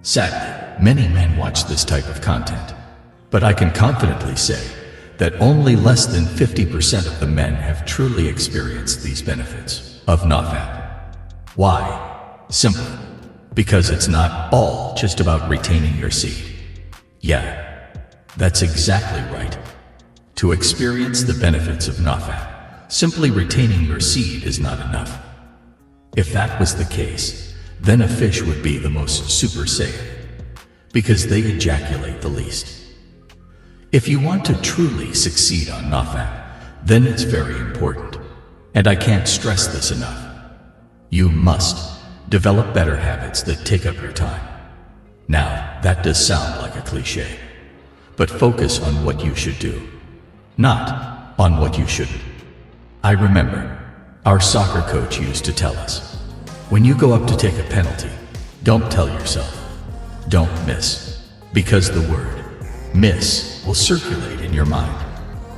Sadly, many men watch this type of content, but I can confidently say that only less than 50% of the men have truly experienced these benefits of NoFap. Why? Simple. Because it's not all just about retaining your seed. Yeah, that's exactly right. To experience the benefits of NoFap, simply retaining your seed is not enough. If that was the case, then a fish would be the most Super Saiyan, because they ejaculate the least. If you want to truly succeed on NoFap, then it's very important, and I can't stress this enough. You must develop better habits that take up your time. Now, that does sound like a cliche, but focus on what you should do, not on what you shouldn't. I remember our soccer coach used to tell us, when you go up to take a penalty, don't tell yourself, don't miss, because the word miss will circulate in your mind.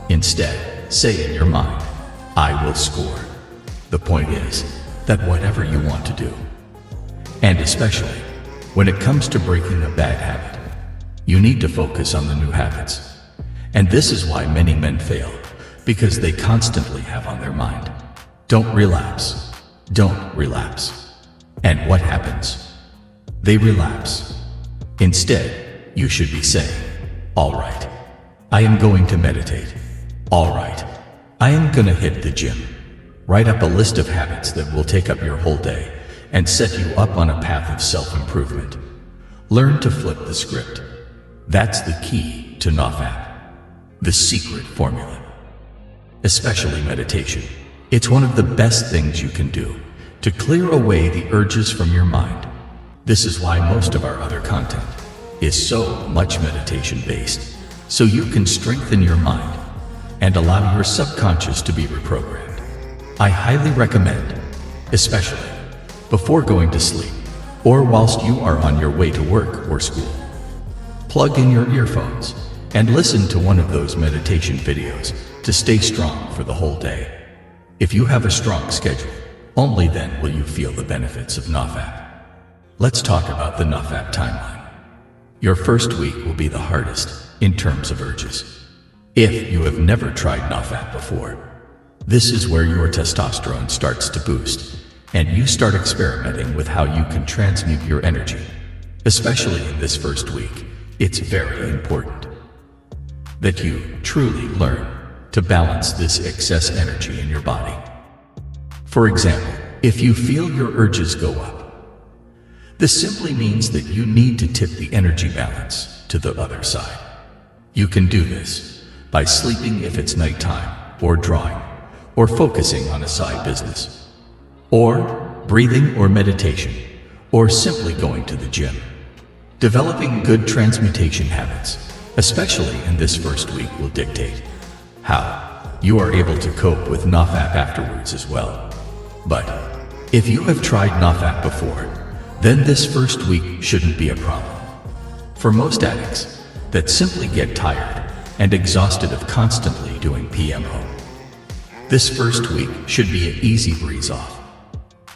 Instead, say in your mind, I will score. The point is that whatever you want to do, and especially when it comes to breaking a bad habit, you need to focus on the new habits. And this is why many men fail, because they constantly have on their mind, don't relapse, don't relapse. And what happens? They relapse. Instead, you should be saying, all right, I am going to meditate. All right, I am gonna hit the gym. Write up a list of habits that will take up your whole day and set you up on a path of self-improvement. Learn to flip the script. That's the key to NoFap, the secret formula. Especially meditation. It's one of the best things you can do to clear away the urges from your mind. This is why most of our other content is so much meditation-based, so you can strengthen your mind and allow your subconscious to be reprogrammed. I highly recommend, especially before going to sleep, or whilst you are on your way to work or school. Plug in your earphones and listen to one of those meditation videos to stay strong for the whole day. If you have a strong schedule, only then will you feel the benefits of NoFap. Let's talk about the NoFap timeline. Your first week will be the hardest in terms of urges. If you have never tried NoFap before, this is where your testosterone starts to boost, and you start experimenting with how you can transmute your energy. Especially in this first week, it's very important that you truly learn to balance this excess energy in your body. For example, if you feel your urges go up, this simply means that you need to tip the energy balance to the other side. You can do this by sleeping if it's nighttime, or drawing, or focusing on a side business, or breathing or meditation, or simply going to the gym. Developing good transmutation habits, especially in this first week, will dictate how you are able to cope with NoFap afterwards as well. But if you have tried NoFap before, then this first week shouldn't be a problem. For most addicts that simply get tired and exhausted of constantly doing PMO, this first week should be an easy breeze off,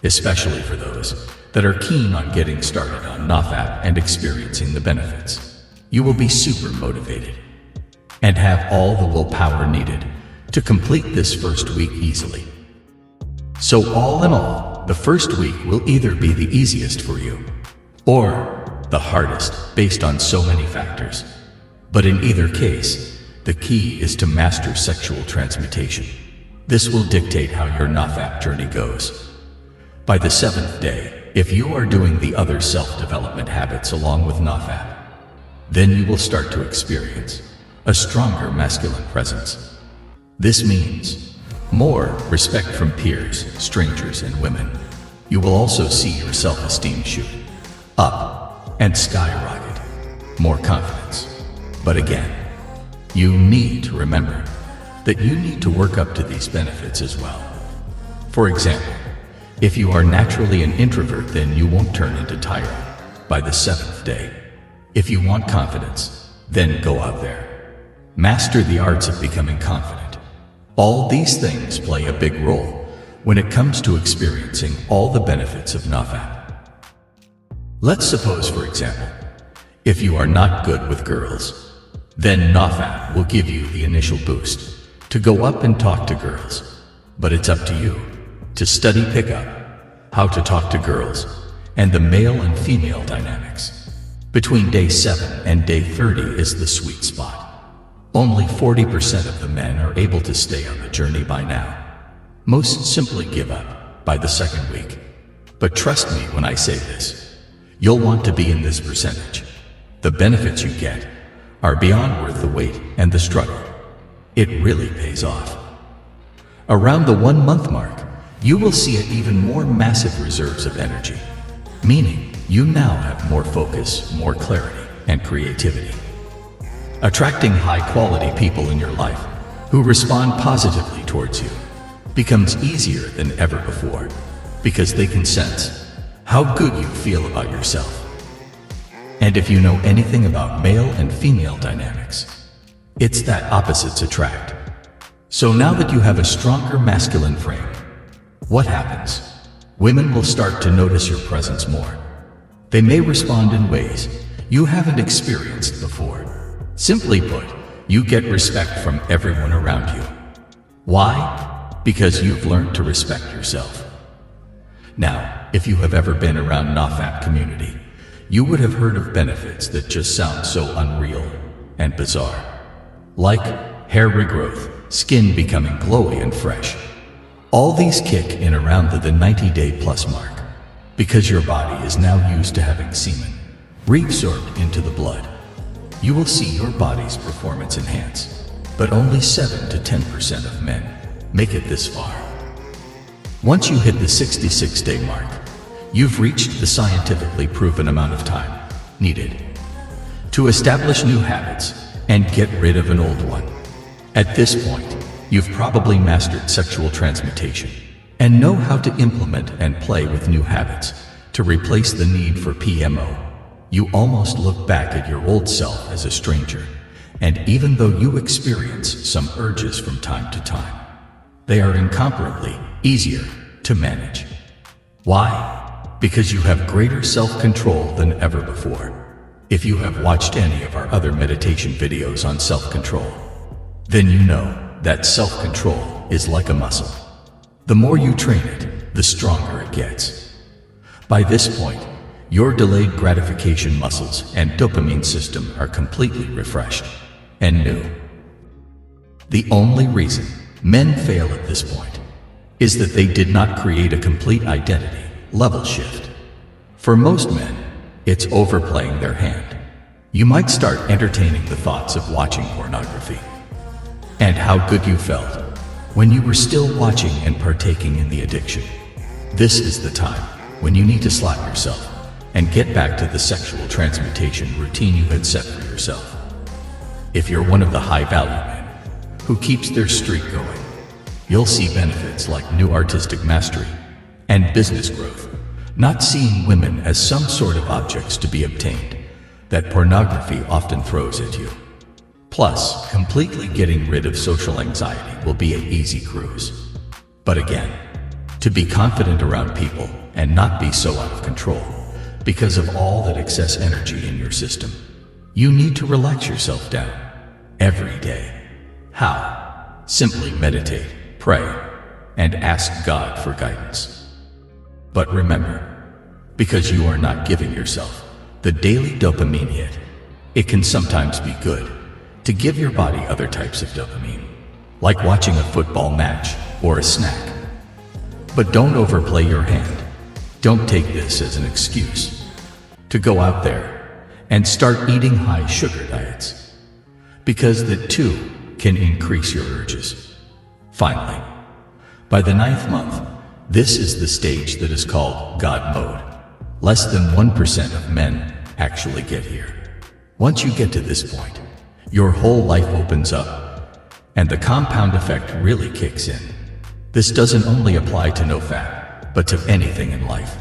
especially for those that are keen on getting started on NoFap and experiencing the benefits. You will be super motivated and have all the willpower needed to complete this first week easily. So all in all, the first week will either be the easiest for you or the hardest based on so many factors. But in either case, the key is to master sexual transmutation. This will dictate how your NoFap journey goes. By the 7th day, if you are doing the other self-development habits along with NoFap, then you will start to experience a stronger masculine presence. This means more respect from peers, strangers, and women. You will also see your self-esteem shoot up and skyrocket, more confidence. But again, you need to remember that you need to work up to these benefits as well. For example, if you are naturally an introvert, then you won't turn into tyrant by the 7th day. If you want confidence, then go out there. Master the arts of becoming confident. All these things play a big role when it comes to experiencing all the benefits of NoFap. Let's suppose, for example, If you are not good with girls, then NoFap will give you the initial boost to go up and talk to girls. But it's up to you to study pickup, how to talk to girls, and the male and female dynamics. Between day 7 and day 30 is the sweet spot. Only 40% of the men are able to stay on the journey by now. Most simply give up by the second week. But trust me when I say this, you'll want to be in this percentage. The benefits you get are beyond worth the wait and the struggle. It really pays off. Around the 1 month mark, you will see an even more massive reserves of energy, meaning you now have more focus, more clarity, and creativity. Attracting high-quality people in your life who respond positively towards you becomes easier than ever before because they can sense how good you feel about yourself. And if you know anything about male and female dynamics, it's that opposites attract. So now that you have a stronger masculine frame, what happens? Women will start to notice your presence more. They may respond in ways you haven't experienced before. Simply put, you get respect from everyone around you. Why? Because you've learned to respect yourself. Now, if you have ever been around NoFap community, you would have heard of benefits that just sound so unreal and bizarre. Like hair regrowth, skin becoming glowy and fresh. All these kick in around the 90-day plus mark, because your body is now used to having semen reabsorbed into the blood. You will see your body's performance enhance, but only 7 to 10% of men make it this far. Once you hit the 66-day mark, you've reached the scientifically proven amount of time needed to establish new habits and get rid of an old one. At this point, you've probably mastered sexual transmutation and know how to implement and play with new habits to replace the need for PMO. You almost look back at your old self as a stranger, and even though you experience some urges from time to time, they are incomparably easier to manage. Why? Because you have greater self-control than ever before. If you have watched any of our other meditation videos on self-control, then you know that self-control is like a muscle. The more you train it, the stronger it gets. By this point, your delayed gratification muscles and dopamine system are completely refreshed and new. The only reason men fail at this point is that they did not create a complete identity level shift. For most men, it's overplaying their hand. You might start entertaining the thoughts of watching pornography. And how good you felt when you were still watching and partaking in the addiction. This is the time when you need to slap yourself and get back to the sexual transmutation routine you had set for yourself. If you're one of the high-value men who keeps their streak going, you'll see benefits like new artistic mastery and business growth, not seeing women as some sort of objects to be obtained that pornography often throws at you. Plus, completely getting rid of social anxiety will be an easy cruise. But again, to be confident around people and not be so out of control because of all that excess energy in your system, you need to relax yourself down every day. How? Simply meditate, pray, and ask God for guidance. But remember, because you are not giving yourself the daily dopamine hit, it can sometimes be good to give your body other types of dopamine, like watching a football match or a snack. But don't overplay your hand. Don't take this as an excuse to go out there and start eating high sugar diets, because that too can increase your urges. Finally, by the 9th month, this is the stage that is called God mode. Less than 1% of men actually get here. Once you get to this point, your whole life opens up, and the compound effect really kicks in. This doesn't only apply to NoFap, but to anything in life.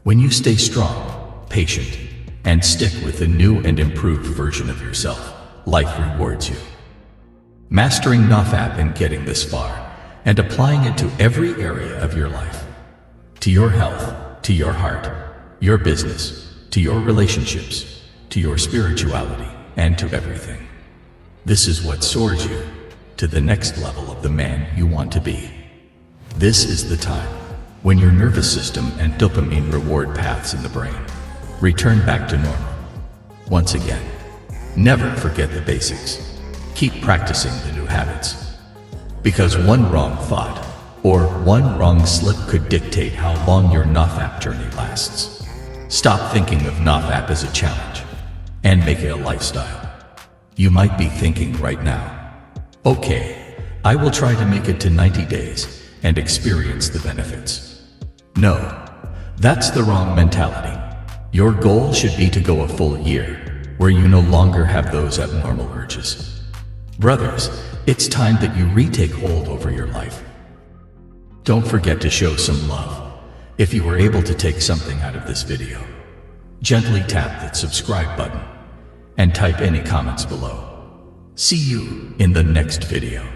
When you stay strong, patient, and stick with the new and improved version of yourself, life rewards you. Mastering NoFap and getting this far, and applying it to every area of your life. To your health, to your heart, your business, to your relationships, to your spirituality, and to everything. This is what soars you to the next level of the man you want to be. This is the time when your nervous system and dopamine reward paths in the brain return back to normal. Once again, never forget the basics. Keep practicing the new habits. Because one wrong thought or one wrong slip could dictate how long your NoFap journey lasts. Stop thinking of NoFap as a challenge and make it a lifestyle. You might be thinking right now, okay, I will try to make it to 90 days and experience the benefits. No, that's the wrong mentality. Your goal should be to go a full year, where you no longer have those abnormal urges. Brothers, it's time that you retake hold over your life. Don't forget to show some love. If you were able to take something out of this video, gently tap that subscribe button and type any comments below. See you in the next video.